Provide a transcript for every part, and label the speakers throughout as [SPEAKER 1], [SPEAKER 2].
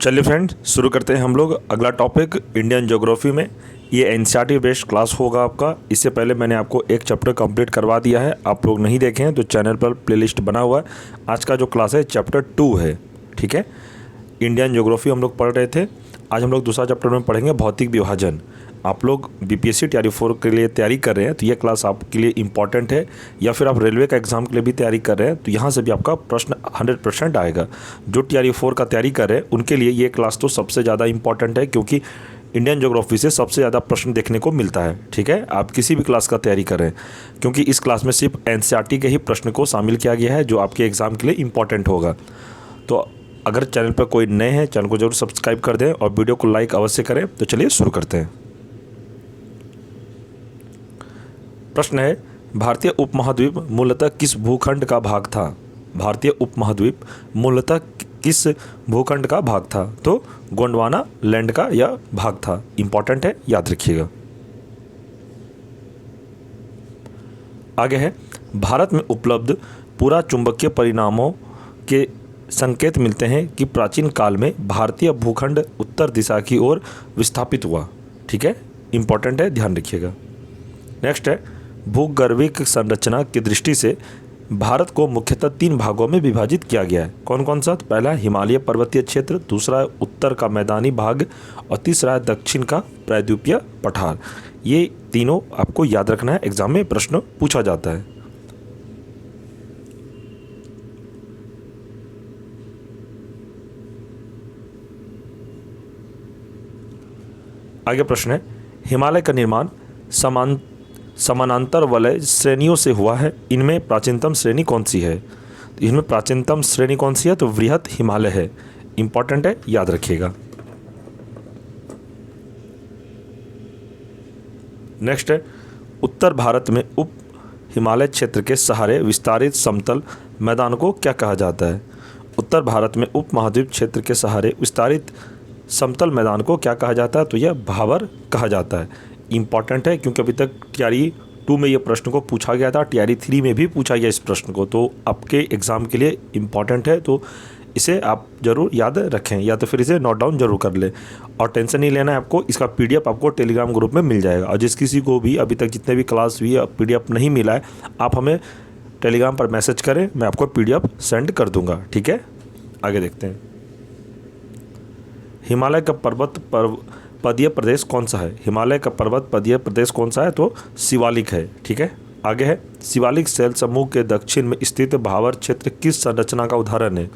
[SPEAKER 1] चलिए फ्रेंड्स, शुरू करते हैं हम लोग अगला टॉपिक इंडियन ज्योग्राफी में। ये एनसीईआरटी बेस्ड क्लास होगा आपका। इससे पहले मैंने आपको एक चैप्टर कंप्लीट करवा दिया है, आप लोग नहीं देखे हैं तो चैनल पर प्लेलिस्ट बना हुआ है। आज का जो क्लास है चैप्टर 2 है, ठीक है। इंडियन ज्योग्राफी हम लोग पढ़ रहे थे, आज हम लोग दूसरा चैप्टर में पढ़ेंगे भौतिक विभाजन। आप लोग बीपीएससी टीआरई 4 के लिए तैयारी कर रहे हैं तो ये क्लास आपके लिए इंपॉर्टेंट है, या फिर आप रेलवे का एग्ज़ाम के लिए भी तैयारी कर रहे हैं तो यहाँ से भी आपका प्रश्न 100% आएगा। जो टीआरई 4 का तैयारी कर रहे हैं उनके लिए ये क्लास तो सबसे ज़्यादा इंपॉर्टेंट है, क्योंकि इंडियन ज्योग्राफी से सबसे ज़्यादा प्रश्न देखने को मिलता है, ठीक है। आप किसी भी क्लास का तैयारी करें, क्योंकि इस क्लास में सिर्फ एनसीईआरटी के ही प्रश्न को शामिल किया गया है जो आपके एग्ज़ाम के लिए इंपॉर्टेंट होगा। तो अगर चैनल पर कोई नए हैं, चैनल को जरूर सब्सक्राइब कर दें और वीडियो को लाइक अवश्य करें। तो चलिए शुरू करते हैं। प्रश्न है, भारतीय उपमहाद्वीप मूलतः किस भूखंड का भाग था? भारतीय उपमहाद्वीप मूलतः किस भूखंड का भाग था? तो गोंडवाना लैंड का यह भाग था। इंपॉर्टेंट है, याद रखिएगा। आगे है, भारत में उपलब्ध पूरा चुंबकीय परिणामों के संकेत मिलते हैं कि प्राचीन काल में भारतीय भूखंड उत्तर दिशा की ओर विस्थापित हुआ, ठीक है। इंपॉर्टेंट है, ध्यान रखिएगा। नेक्स्ट है, भूगर्भिक संरचना की दृष्टि से भारत को मुख्यतः 3 भागों में विभाजित किया गया है। कौन कौन सा? पहला हिमालय पर्वतीय क्षेत्र, दूसरा उत्तर का मैदानी भाग और तीसरा है दक्षिण का प्रायद्वीपीय पठार। ये तीनों आपको याद रखना है, एग्जाम में प्रश्न पूछा जाता है। आगे प्रश्न है, हिमालय का निर्माण समानांतर वलय श्रेणियों से हुआ है, इनमें प्राचीनतम श्रेणी कौन सी है? तो इनमें प्राचीनतम श्रेणी कौन सी है? तो वृहत हिमालय है। इंपॉर्टेंट है, याद रखिएगा। नेक्स्ट है, उत्तर भारत में उप हिमालय क्षेत्र के सहारे विस्तारित समतल मैदान को क्या कहा जाता है? उत्तर भारत में उप महाद्वीप क्षेत्र के सहारे विस्तारित समतल मैदान को क्या कहा जाता है? तो यह भाबर कहा जाता है। इंपॉर्टेंट है, क्योंकि अभी तक टीआरई 2 में ये प्रश्न को पूछा गया था, टीआरई 3 में भी पूछा गया इस प्रश्न को, तो आपके एग्ज़ाम के लिए इंपॉर्टेंट है। तो इसे आप ज़रूर याद रखें, या तो फिर इसे नोट डाउन जरूर कर लें। और टेंशन नहीं लेना है आपको, इसका पीडीएफ आपको टेलीग्राम ग्रुप में मिल जाएगा। और जिस किसी को भी अभी तक जितने भी क्लास हुई पीडीएफ नहीं मिला है, आप हमें टेलीग्राम पर मैसेज करें, मैं आपको पीडीएफ सेंड कर दूँगा, ठीक है। आगे देखते हैं, हिमालय का पदीय प्रदेश कौन सा है? हिमालय का पर्वत पदीय प्रदेश कौन सा है? तो शिवालिक है, ठीक है। आगे है, शिवालिक शैल समूह के दक्षिण में स्थित भाबर क्षेत्र किस संरचना का उदाहरण है?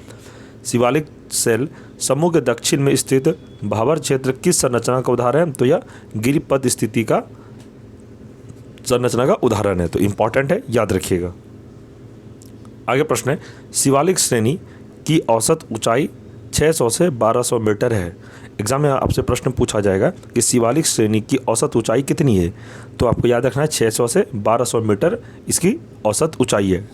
[SPEAKER 1] शिवालिक शैल समूह के दक्षिण में स्थित भाबर क्षेत्र किस संरचना का उदाहरण है? तो यह गिरिपद स्थिति का संरचना का उदाहरण है। तो इंपॉर्टेंट है, याद रखिएगा। आगे प्रश्न है, शिवालिक श्रेणी की औसत ऊंचाई 600 से 1200 मीटर है। एग्जाम में आपसे प्रश्न पूछा जाएगा कि शिवालिक श्रेणी की औसत ऊंचाई कितनी है? तो आपको याद रखना है 600 से 1200 मीटर इसकी औसत ऊंचाई है।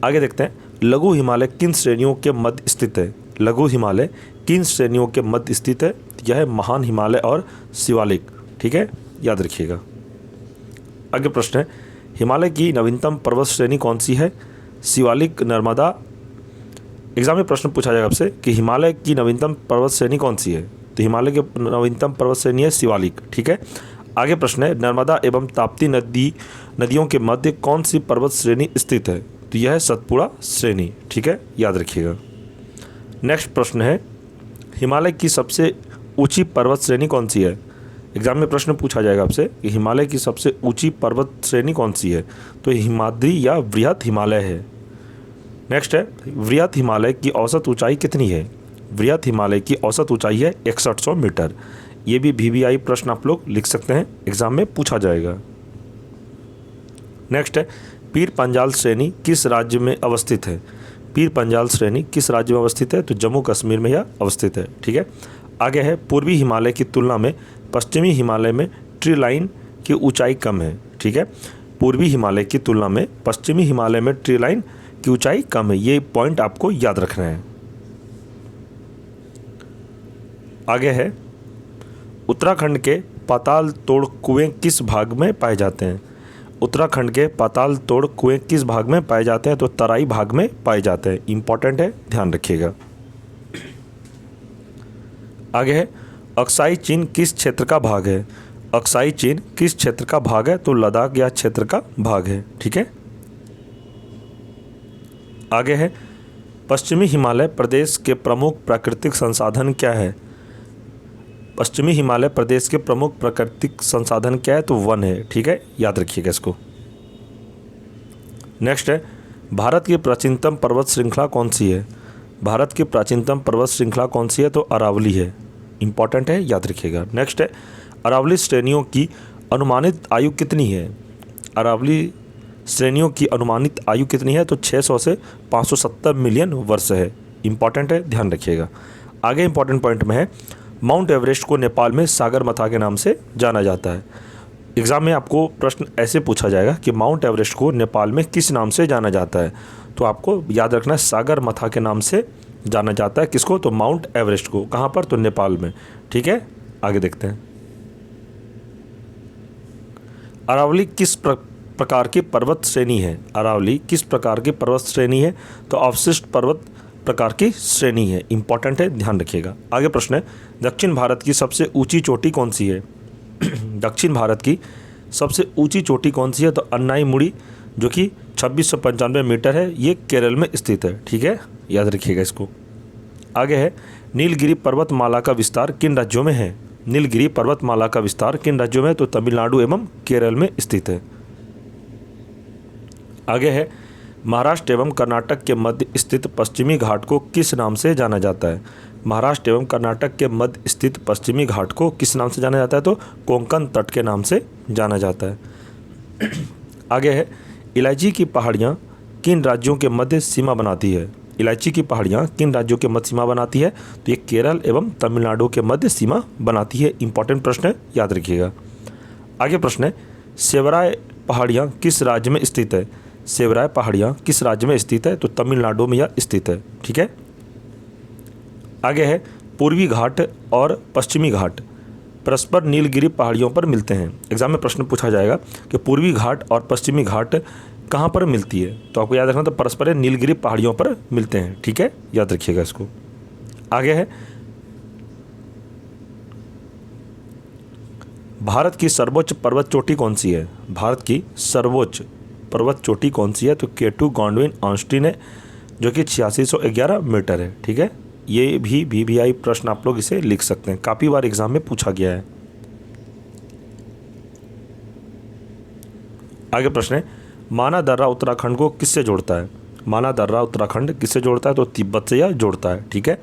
[SPEAKER 1] आगे देखते हैं, लघु हिमालय किन श्रेणियों के मध्य स्थित है? लघु हिमालय किन श्रेणियों के मध्य स्थित है? यह है महान हिमालय और शिवालिक, ठीक है, याद रखिएगा। आगे प्रश्न है, हिमालय की नवीनतम पर्वत श्रेणी कौन सी है? शिवालिक, नर्मदा। एग्जाम में प्रश्न पूछा जाएगा आपसे कि हिमालय की नवीनतम पर्वत श्रेणी कौन सी है? तो हिमालय की नवीनतम पर्वत श्रेणी है शिवालिक, ठीक है। आगे प्रश्न है, नर्मदा एवं ताप्ती नदियों के मध्य कौन सी पर्वत श्रेणी स्थित है? तो यह है सतपुड़ा श्रेणी, ठीक है, याद रखिएगा। नेक्स्ट प्रश्न है, हिमालय की सबसे ऊंची पर्वत श्रेणी कौन सी है? एग्जाम में प्रश्न पूछा जाएगा आपसे कि हिमालय की सबसे ऊंची पर्वत श्रेणी कौन सी है? तो हिमाद्री या वृहत हिमालय है। नेक्स्ट है, वृहत हिमालय की औसत ऊंचाई कितनी है? वृहत हिमालय की औसत ऊंचाई है 6100 मीटर। ये भी वीवीआई प्रश्न आप लोग लिख सकते हैं, एग्जाम में पूछा जाएगा। नेक्स्ट है, पीर पंजाल श्रेणी किस राज्य में अवस्थित है? पीर पंजाल श्रेणी किस राज्य में अवस्थित है? तो जम्मू कश्मीर में यह अवस्थित है, ठीक है। आगे है, पूर्वी हिमालय की तुलना में पश्चिमी हिमालय में ट्री लाइन की ऊंचाई कम है, ठीक है। पूर्वी हिमालय की तुलना में पश्चिमी हिमालय में ट्री लाइन की ऊंचाई कम है, ये पॉइंट आपको याद रखना है। आगे है, उत्तराखंड के पाताल तोड़ कुएं किस भाग में पाए जाते हैं? उत्तराखंड के पाताल तोड़ कुएं किस भाग में पाए जाते हैं? तो तराई भाग में पाए जाते हैं। इंपॉर्टेंट है, ध्यान रखिएगा। आगे है अक्साई चीन किस क्षेत्र का भाग है। अक्साई चीन किस क्षेत्र का भाग है, तो लद्दाख या क्षेत्र का भाग है। ठीक है, आगे है पश्चिमी हिमालय प्रदेश के प्रमुख प्राकृतिक संसाधन क्या है। पश्चिमी हिमालय प्रदेश के प्रमुख प्राकृतिक संसाधन क्या है, तो वन है। ठीक है, याद रखिएगा इसको। नेक्स्ट है भारत की प्राचीनतम पर्वत श्रृंखला कौन सी है। भारत की प्राचीनतम पर्वत श्रृंखला कौन सी है, तो अरावली है। इंपॉर्टेंट है, याद रखिएगा। नेक्स्ट है अरावली श्रेणियों की अनुमानित आयु कितनी है। अरावली श्रेणियों की अनुमानित आयु कितनी है, तो 600 से 570 मिलियन वर्ष है। इंपॉर्टेंट है, ध्यान रखिएगा। आगे इंपॉर्टेंट पॉइंट में है माउंट एवरेस्ट को नेपाल में सागरमाथा के नाम से जाना जाता है। एग्जाम में आपको प्रश्न ऐसे पूछा जाएगा कि माउंट एवरेस्ट को नेपाल में किस नाम से जाना जाता है, तो आपको याद रखना है सागरमाथा के नाम से जाना जाता है। किसको, तो माउंट एवरेस्ट को। कहाँ पर, तो नेपाल में। ठीक है, आगे देखते हैं अरावली किस प्रकार की पर्वत श्रेणी है। अरावली किस प्रकार की पर्वत श्रेणी है, तो अवशिष्ट पर्वत प्रकार की श्रेणी है। इंपॉर्टेंट है, ध्यान रखिएगा। आगे प्रश्न है दक्षिण भारत की सबसे ऊंची चोटी कौन सी है। दक्षिण भारत की सबसे ऊंची चोटी कौन सी है, तो अन्नाईमुड़ी जो कि 2695 मीटर है, ये केरल में स्थित है। ठीक है, याद रखिएगा इसको। आगे है नीलगिरी पर्वतमाला का विस्तार किन राज्यों में है। नीलगिरी पर्वतमाला का विस्तार किन राज्यों में है, तो तमिलनाडु एवं केरल में स्थित है। आगे है महाराष्ट्र एवं कर्नाटक के मध्य स्थित पश्चिमी घाट को किस नाम से जाना जाता है। महाराष्ट्र एवं कर्नाटक के मध्य स्थित पश्चिमी घाट को किस नाम से जाना जाता है, तो कोंकण तट के नाम से जाना जाता है। आगे है इलायची की पहाड़ियाँ किन राज्यों के मध्य सीमा बनाती है। इलायची की पहाड़ियाँ किन राज्यों के मध्य सीमा बनाती है, तो ये केरल एवं तमिलनाडु के मध्य सीमा बनाती है। इंपॉर्टेंट प्रश्न है, याद रखिएगा। आगे प्रश्न है सेवराय पहाड़ियाँ किस राज्य में स्थित है। सेवराय पहाड़ियाँ किस राज्य में स्थित है, तो तमिलनाडु में यह स्थित है। ठीक है, आगे है पूर्वी घाट और पश्चिमी घाट परस्पर नीलगिरी पहाड़ियों पर मिलते हैं। एग्जाम में प्रश्न पूछा जाएगा कि पूर्वी घाट और पश्चिमी घाट कहाँ पर मिलती है, तो आपको याद रखना तो परस्पर नीलगिरी पहाड़ियों पर मिलते हैं। ठीक है, याद रखिएगा इसको। आगे है भारत की सर्वोच्च पर्वत चोटी कौन सी है। भारत की सर्वोच्च पर्वत चोटी कौन सी है, तो K2 गॉडविन ऑस्टिन है जो कि 8611 मीटर है। ठीक है, ये भी VVI प्रश्न आप लोग इसे लिख सकते हैं, काफ़ी बार एग्जाम में पूछा गया है। आगे प्रश्न है माना दर्रा उत्तराखंड को किससे जोड़ता है। माना दर्रा उत्तराखंड किससे जोड़ता है, तो तिब्बत से यह जोड़ता है। ठीक है,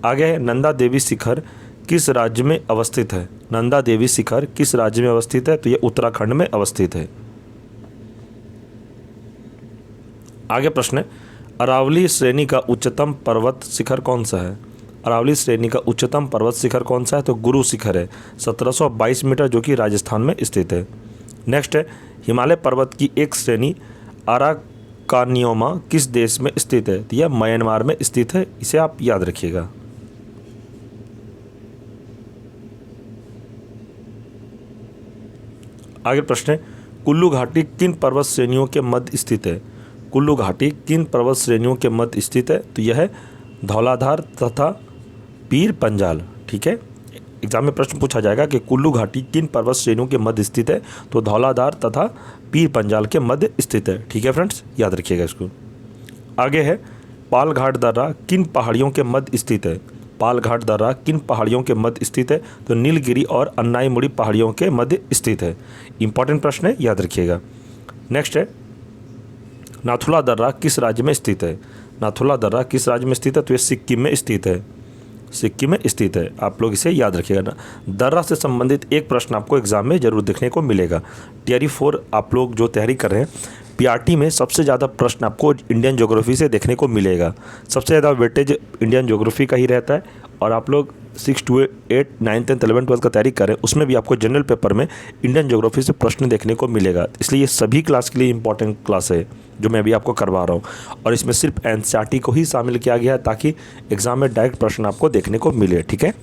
[SPEAKER 1] आगे है नंदा देवी शिखर किस राज्य में अवस्थित है। नंदा देवी शिखर किस राज्य में अवस्थित है, तो यह उत्तराखंड में अवस्थित है। आगे प्रश्न है अरावली श्रेणी का उच्चतम पर्वत शिखर कौन सा है। अरावली श्रेणी का उच्चतम पर्वत शिखर कौन सा है, तो गुरु शिखर है 1722 मीटर जो कि राजस्थान में स्थित है। नेक्स्ट है हिमालय पर्वत की एक श्रेणी अराकानियोमा किस देश में स्थित है, तो यह म्यांमार में स्थित है। इसे आप याद रखिएगा। आगे प्रश्न है कुल्लू घाटी किन पर्वत श्रेणियों के मध्य स्थित है। कुल्लू घाटी किन पर्वत श्रेणियों के मध्य स्थित है, तो यह है धौलाधार तथा पीर पंजाल। ठीक है, एग्जाम में प्रश्न पूछा जाएगा कि कुल्लू घाटी किन पर्वत श्रेणियों के मध्य स्थित है, तो धौलाधार तथा पीर पंजाल के मध्य स्थित है। ठीक है फ्रेंड्स, याद रखिएगा इसको। आगे है पालघाट दर्रा किन पहाड़ियों के मध्य स्थित है। पालघाट दर्रा किन पहाड़ियों के मध्य स्थित है, तो नीलगिरी और अन्नाईमुड़ी पहाड़ियों के मध्य स्थित है। इंपॉर्टेंट प्रश्न है, याद रखिएगा। नेक्स्ट है नाथुला दर्रा किस राज्य में स्थित है। नाथुला दर्रा किस राज्य में स्थित है, तो ये सिक्किम में स्थित है। सिक्किम में स्थित है, आप लोग इसे याद रखिएगा ना। दर्रा से संबंधित एक प्रश्न आपको एग्जाम में जरूर देखने को मिलेगा। टीआरई 4 आप लोग जो तैयारी कर रहे हैं, पीआरटी में सबसे ज़्यादा प्रश्न आपको इंडियन ज्योग्राफी से देखने को मिलेगा। सबसे ज़्यादा वेटेज इंडियन ज्योग्राफी का ही रहता है। और आप लोग 6 to 8 9 10 11 12 का तैयारी करें, उसमें भी आपको जनरल पेपर में इंडियन ज्योग्राफी से प्रश्न देखने को मिलेगा। इसलिए ये सभी क्लास के लिए इंपॉर्टेंट क्लास है जो मैं अभी आपको करवा रहा हूँ। और इसमें सिर्फ एनसीईआरटी को ही शामिल किया गया है ताकि एग्जाम में डायरेक्ट प्रश्न आपको देखने को मिले। ठीक है,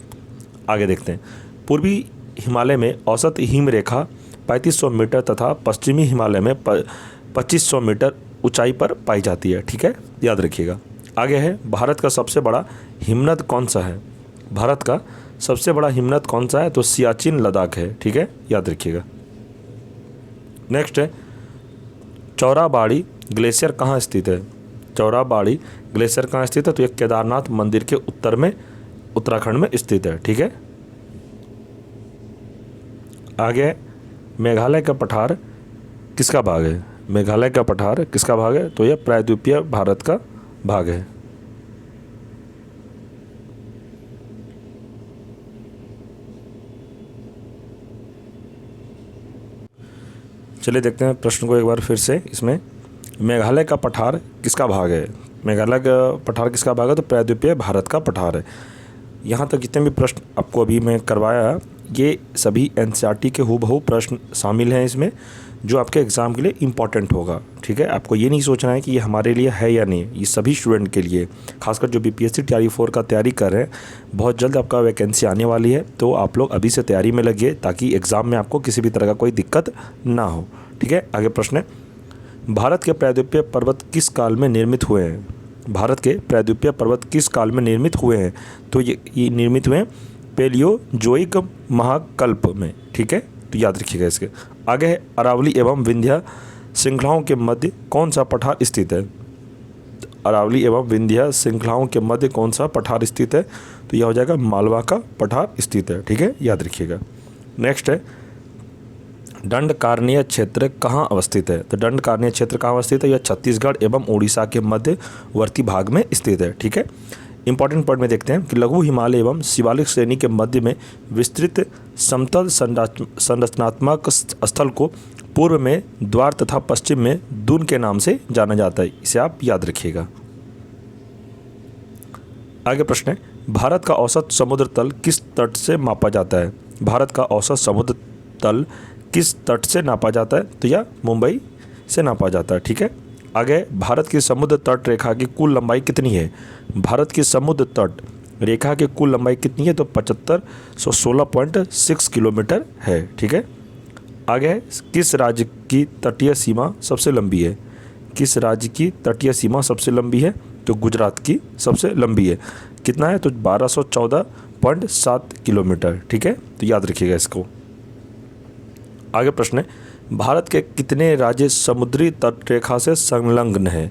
[SPEAKER 1] आगे देखते हैं। पूर्वी हिमालय में औसत हिम रेखा 3500 मीटर तथा पश्चिमी हिमालय में 2500 मीटर ऊंचाई पर पाई जाती है। ठीक है, याद रखिएगा। आगे है भारत का सबसे बड़ा हिमनद कौन सा है। भारत का सबसे बड़ा हिमनद कौन सा है? तो सियाचिन लद्दाख है, ठीक है, याद रखिएगा। नेक्स्ट है चौराबाड़ी ग्लेशियर कहाँ स्थित है? चौराबाड़ी ग्लेशियर कहाँ स्थित है? तो ये केदारनाथ मंदिर के उत्तर में उत्तराखंड में स्थित है, ठीक है। आगे मेघालय का पठार किसका भाग है? मेघालय का पठार किसका भाग है? तो यह प्रायद्वीपीय भारत का भाग है। चलिए देखते हैं प्रश्न को एक बार फिर से। इसमें मेघालय का पठार किसका भाग है? मेघालय का पठार किसका भाग है? तो प्रायद्वीपीय भारत का पठार है। यहाँ तक जितने भी प्रश्न आपको अभी मैं करवाया, ये सभी एनसीईआरटी के हूबहू प्रश्न शामिल हैं इसमें, जो आपके एग्ज़ाम के लिए इम्पॉर्टेंट होगा, ठीक है। आपको ये नहीं सोचना है कि ये हमारे लिए है या नहीं, ये सभी स्टूडेंट के लिए, खासकर जो बीपीएससी टीआरई 4 का तैयारी कर रहे हैं। बहुत जल्द आपका वैकेंसी आने वाली है, तो आप लोग अभी से तैयारी में लगिए ताकि एग्ज़ाम में आपको किसी भी तरह का कोई दिक्कत ना हो, ठीक है। आगे प्रश्न है, भारत के प्रायद्वीपीय पर्वत किस काल में निर्मित हुए हैं? भारत के प्रायद्वीपीय पर्वत किस काल में निर्मित हुए हैं? तो ये निर्मित हुए हैं पैलियोजोइक महाकल्प में, ठीक है, तो याद रखिएगा इसके। आगे है अरावली एवं विंध्य श्रृंखलाओं के मध्य कौन सा पठार स्थित है? अरावली एवं विंध्य श्रृंखलाओं के मध्य कौन सा पठार स्थित है? तो यह हो जाएगा मालवा का पठार स्थित है, ठीक है, याद रखिएगा। नेक्स्ट है दंडकारण्य क्षेत्र कहाँ अवस्थित है? तो दंडकारण्य क्षेत्र कहाँ अवस्थित है? यह छत्तीसगढ़ एवं उड़ीसा के मध्यवर्ती भाग में स्थित है, ठीक है। इंपॉर्टेंट पॉइंट में देखते हैं कि लघु हिमालय एवं शिवालिक श्रेणी के मध्य में विस्तृत समतल संरचनात्मक स्थल को पूर्व में द्वार तथा पश्चिम में दून के नाम से जाना जाता है। इसे आप याद रखिएगा। आगे प्रश्न है, भारत का औसत समुद्र तल किस तट से मापा जाता है? भारत का औसत समुद्र तल किस तट से नापा जाता है? तो यह मुंबई से नापा जाता है, ठीक है। आगे भारत की समुद्र तट रेखा की कुल लंबाई कितनी है? भारत की समुद्र तट रेखा की कुल लंबाई कितनी है? तो 7516.6 किलोमीटर है, ठीक है। आगे है किस राज्य की तटीय सीमा सबसे लंबी है? किस राज्य की तटीय सीमा सबसे लंबी है? तो गुजरात की सबसे लंबी है। कितना है? तो 1214.7 किलोमीटर, ठीक है, तो याद रखिएगा इसको। आगे प्रश्न है, भारत के कितने राज्य समुद्री तट रेखा से संलग्न है?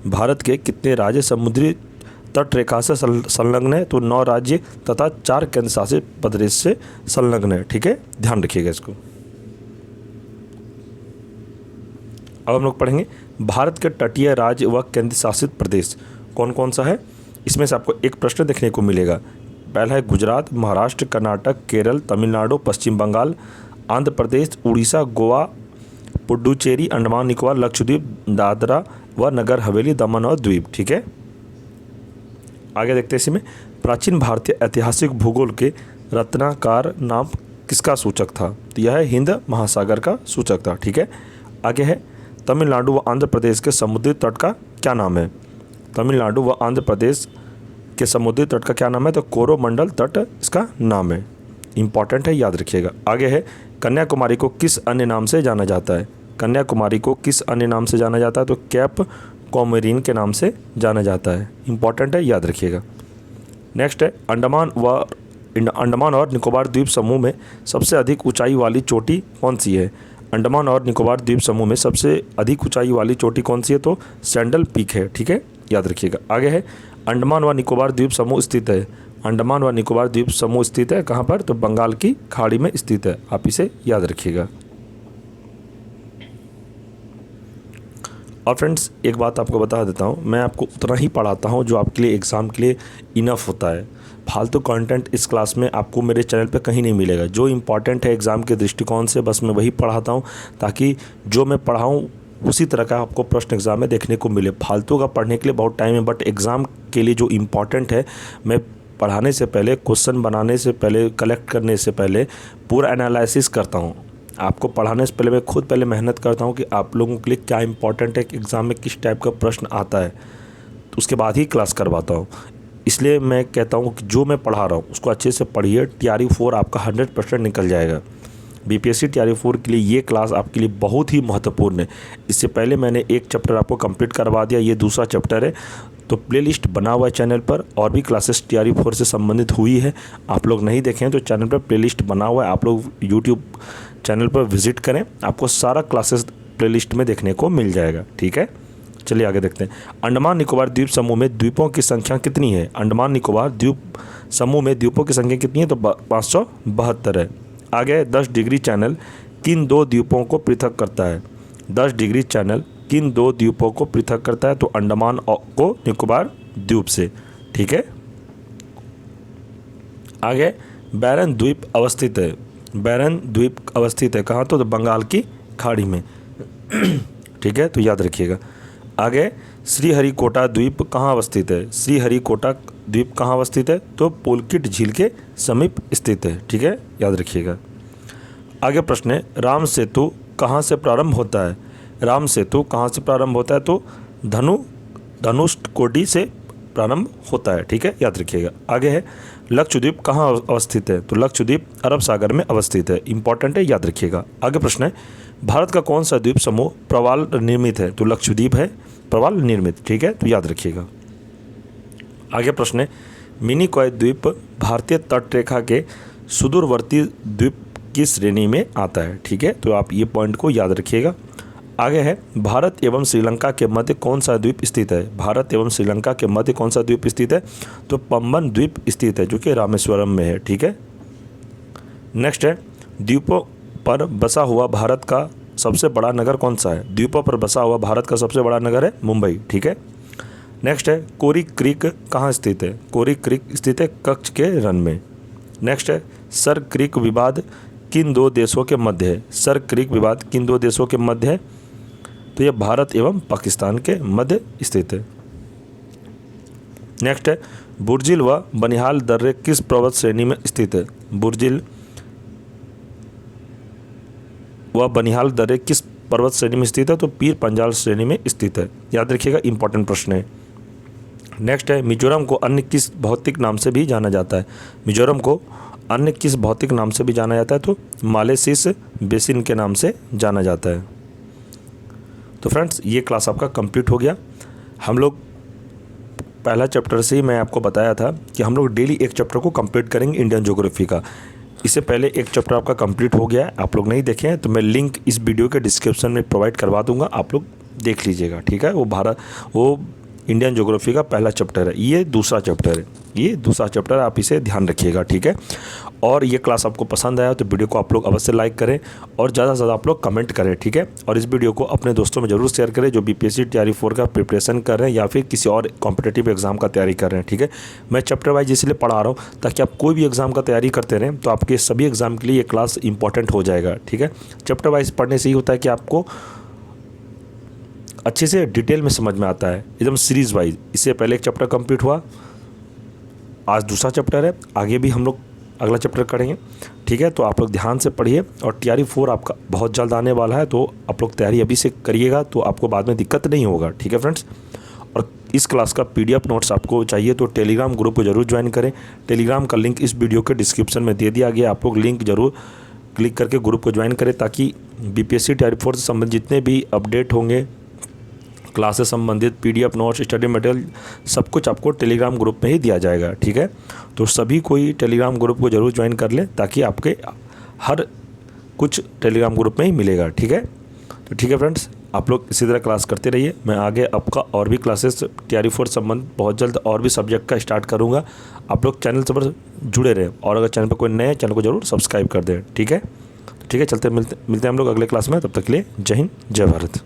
[SPEAKER 1] भारत के कितने राज्य समुद्री तट रेखा से संलग्न है? तो 9 राज्य तथा 4 केंद्र शासित प्रदेश से संलग्न है, ठीक है, ध्यान रखिएगा इसको। अब हम लोग पढ़ेंगे भारत के तटीय राज्य व केंद्र शासित प्रदेश कौन कौन सा है। इसमें से आपको एक प्रश्न देखने को मिलेगा। पहला है गुजरात, महाराष्ट्र, कर्नाटक, केरल, तमिलनाडु, पश्चिम बंगाल, आंध्र प्रदेश, उड़ीसा, गोवा, पुडुचेरी, अंडमान निकोबार, लक्षद्वीप, दादरा व नगर हवेली, दमन और द्वीप, ठीक है। आगे देखते हैं इसमें प्राचीन भारतीय ऐतिहासिक भूगोल के रत्नाकर नाम किसका सूचक था? तो यह है हिंद महासागर का सूचक था, ठीक है। आगे है तमिलनाडु व आंध्र प्रदेश के समुद्री तट का क्या नाम है? तमिलनाडु व आंध्र प्रदेश के समुद्री तट का क्या नाम है? तो कोरोमंडल तट इसका नाम है। इंपॉर्टेंट है, याद रखिएगा। आगे है कन्याकुमारी को किस अन्य नाम से जाना जाता है? कन्याकुमारी को किस अन्य नाम से जाना जाता है? तो कैप कॉमोरिन के नाम से जाना जाता है। इंपॉर्टेंट है, याद रखिएगा। नेक्स्ट है अंडमान और निकोबार द्वीप समूह में सबसे अधिक ऊंचाई वाली चोटी कौन सी है? अंडमान और निकोबार द्वीप समूह में सबसे अधिक ऊंचाई वाली चोटी कौन सी है? तो सैंडल पीक है, ठीक है, याद रखिएगा। आगे है अंडमान व निकोबार द्वीप समूह स्थित है। अंडमान व निकोबार द्वीप समूह स्थित है कहाँ पर? तो बंगाल की खाड़ी में स्थित है, आप इसे याद रखिएगा। और फ्रेंड्स एक बात आपको बता देता हूँ, मैं आपको उतना ही पढ़ाता हूँ जो आपके लिए एग्ज़ाम के लिए इनफ होता है। फालतू कंटेंट इस क्लास में आपको मेरे चैनल पे कहीं नहीं मिलेगा। जो इम्पॉर्टेंट है एग्ज़ाम के दृष्टिकोण से बस मैं वही पढ़ाता हूँ, ताकि जो मैं पढ़ाऊँ उसी तरह का आपको प्रश्न एग्ज़ाम में देखने को मिले। फालतू का पढ़ने के लिए बहुत टाइम है, बट एग्ज़ाम के लिए जो इम्पॉर्टेंट है, मैं पढ़ाने से पहले, क्वेश्चन बनाने से पहले, कलेक्ट करने से पहले पूरा एनालिसिस करता हूँ। आपको पढ़ाने से पहले मैं खुद पहले मेहनत करता हूँ कि आप लोगों के लिए क्या इंपॉर्टेंट है, कि एग्ज़ाम में किस टाइप का प्रश्न आता है, तो उसके बाद ही क्लास करवाता हूँ। इसलिए मैं कहता हूँ कि जो मैं पढ़ा रहा हूँ उसको अच्छे से पढ़िए। टीआरई 4 आपका 100% निकल जाएगा। बीपीएससी तैयारी 4 के लिए ये क्लास आपके लिए बहुत ही महत्वपूर्ण है। इससे पहले मैंने एक चैप्टर आपको कंप्लीट करवा दिया, ये दूसरा चैप्टर है। तो प्लेलिस्ट बना हुआ है चैनल पर, और भी क्लासेस तैयारी 4 से संबंधित हुई है। आप लोग नहीं देखें तो चैनल पर प्लेलिस्ट बना हुआ है, आप लोग यूट्यूब चैनल पर विजिट करें, आपको सारा क्लासेस प्लेलिस्ट में देखने को मिल जाएगा। ठीक है, चलिए आगे देखते हैं। अंडमान निकोबार द्वीप समूह में द्वीपों की संख्या कितनी है? अंडमान निकोबार द्वीप समूह में द्वीपों की संख्या कितनी है? तो 572 है। आगे 10 डिग्री चैनल किन 2 द्वीपों को पृथक करता है? 10 डिग्री चैनल किन 2 द्वीपों को पृथक करता है? तो अंडमान को निकोबार द्वीप से। ठीक है, आगे बैरन द्वीप अवस्थित है। बैरन द्वीप अवस्थित है कहाँ? तो बंगाल की खाड़ी में। ठीक है, तो याद रखिएगा। आगे श्रीहरिकोटा द्वीप कहाँ अवस्थित है? श्रीहरिकोटा द्वीप कहाँ अवस्थित है? तो पुलकित झील के समीप स्थित है। ठीक है, याद रखिएगा। आगे प्रश्न है, राम सेतु कहाँ से प्रारंभ होता है? राम सेतु कहाँ से प्रारंभ होता है? तो धनुषकोडी से प्रारंभ होता है। ठीक है, याद रखिएगा। आगे है, लक्षद्वीप कहाँ अवस्थित है? तो लक्षद्वीप अरब सागर में अवस्थित है। इंपॉर्टेंट है, याद रखिएगा। आगे प्रश्न है, भारत का कौन सा द्वीप समूह प्रवाल निर्मित है? तो लक्षद्वीप है प्रवाल निर्मित। ठीक है, तो याद रखिएगा। आगे प्रश्न है, मिनिकॉय द्वीप भारतीय तट रेखा के सुदूरवर्ती द्वीप की श्रेणी में आता है। ठीक है, तो आप ये पॉइंट को याद रखिएगा। आगे है, भारत एवं श्रीलंका के मध्य कौन सा द्वीप स्थित है? भारत एवं श्रीलंका के मध्य कौन सा द्वीप स्थित है? तो पंबन द्वीप स्थित है, जो कि रामेश्वरम में है। ठीक है, नेक्स्ट है, द्वीपों पर बसा हुआ भारत का सबसे बड़ा नगर कौन सा है? द्वीपों पर बसा हुआ भारत का सबसे बड़ा नगर है मुंबई। ठीक है, नेक्स्ट है, कोरी क्रीक कहाँ स्थित है? कोरी क्रीक स्थित है कच्छ के रन में। नेक्स्ट है, सर क्रीक विवाद किन 2 देशों के मध्य है? सर क्रीक विवाद किन 2 देशों के मध्य है? तो यह भारत एवं पाकिस्तान के मध्य स्थित है। नेक्स्ट है, बुर्जिल व बनिहाल दर्रे किस पर्वत श्रेणी में स्थित है? बुर्जिल व बनिहाल दर्रे किस पर्वत श्रेणी में स्थित है? तो पीर पंजाल श्रेणी में स्थित है। याद रखिएगा, इंपॉर्टेंट प्रश्न है। नेक्स्ट है, मिजोरम को अन्य किस भौतिक नाम से भी जाना जाता है? मिजोरम को अन्य किस भौतिक नाम से भी जाना जाता है? तो मालेसिस बेसिन के नाम से जाना जाता है। तो फ्रेंड्स, ये क्लास आपका कंप्लीट हो गया। हम लोग पहला चैप्टर से ही मैं आपको बताया था कि हम लोग डेली एक चैप्टर को कंप्लीट करेंगे इंडियन ज्योग्राफी का। इससे पहले एक चैप्टर आपका कंप्लीट हो गया है, आप लोग नहीं देखे हैं तो मैं लिंक इस वीडियो के डिस्क्रिप्शन में प्रोवाइड करवा दूंगा, आप लोग देख लीजिएगा। ठीक है, वो इंडियन ज्योग्राफी का पहला चैप्टर है, ये दूसरा चैप्टर है, ये दूसरा चैप्टर, आप इसे ध्यान रखिएगा। ठीक है, और ये क्लास आपको पसंद आया तो वीडियो को आप लोग अवश्य लाइक करें और ज़्यादा से ज़्यादा आप लोग कमेंट करें। ठीक है, और इस वीडियो को अपने दोस्तों में ज़रूर शेयर करें जो बीपीएससी तैयारी 4 का प्रिपरेशन कर रहे हैं या फिर किसी और कॉम्पिटिटिव एग्जाम का तैयारी कर रहे हैं। ठीक है, मैं चैप्टर वाइज इसलिए पढ़ा रहा हूँ ताकि आप कोई भी एग्जाम का तैयारी करते रहें तो आपके सभी एग्जाम के लिए ये क्लास इंपॉर्टेंट हो जाएगा। ठीक है, चैप्टर वाइज पढ़ने से ही होता है कि आपको अच्छे से डिटेल में समझ में आता है, एकदम सीरीज वाइज। इससे पहले एक चैप्टर कंप्लीट हुआ, आज दूसरा चैप्टर है, आगे भी हम लोग अगला चैप्टर करेंगे। ठीक है, तो आप लोग ध्यान से पढ़िए और तैयारी 4 आपका बहुत जल्द आने वाला है, तो आप लोग तैयारी अभी से करिएगा तो आपको बाद में दिक्कत नहीं होगा। ठीक है फ्रेंड्स, और इस क्लास का PDF नोट्स आपको चाहिए तो टेलीग्राम ग्रुप को जरूर ज्वाइन करें। टेलीग्राम का लिंक इस वीडियो के डिस्क्रिप्शन में दे दिया गया, आप लोग लिंक जरूर क्लिक करके ग्रुप को ज्वाइन करें ताकि बीपीएससी तैयारी 4 से संबंधित जितने भी अपडेट होंगे, क्लास से संबंधित PDF नोट्स, स्टडी मटेरियल, सब कुछ आपको टेलीग्राम ग्रुप में ही दिया जाएगा। ठीक है, तो सभी कोई टेलीग्राम ग्रुप को जरूर ज्वाइन कर लें ताकि आपके हर कुछ टेलीग्राम ग्रुप में ही मिलेगा। ठीक है, तो ठीक है फ्रेंड्स, आप लोग इसी तरह क्लास करते रहिए। मैं आगे आपका और भी क्लासेस तैयारी 4 संबंध बहुत जल्द और भी सब्जेक्ट का स्टार्ट करूँगा। आप लोग चैनल से पर जुड़े रहें और अगर चैनल पर कोई नए चैनल को जरूर सब्सक्राइब कर दें। ठीक है, चलते मिलते हैं हम लोग अगले क्लास में। तब तक के लिए जय हिंद, जय भारत।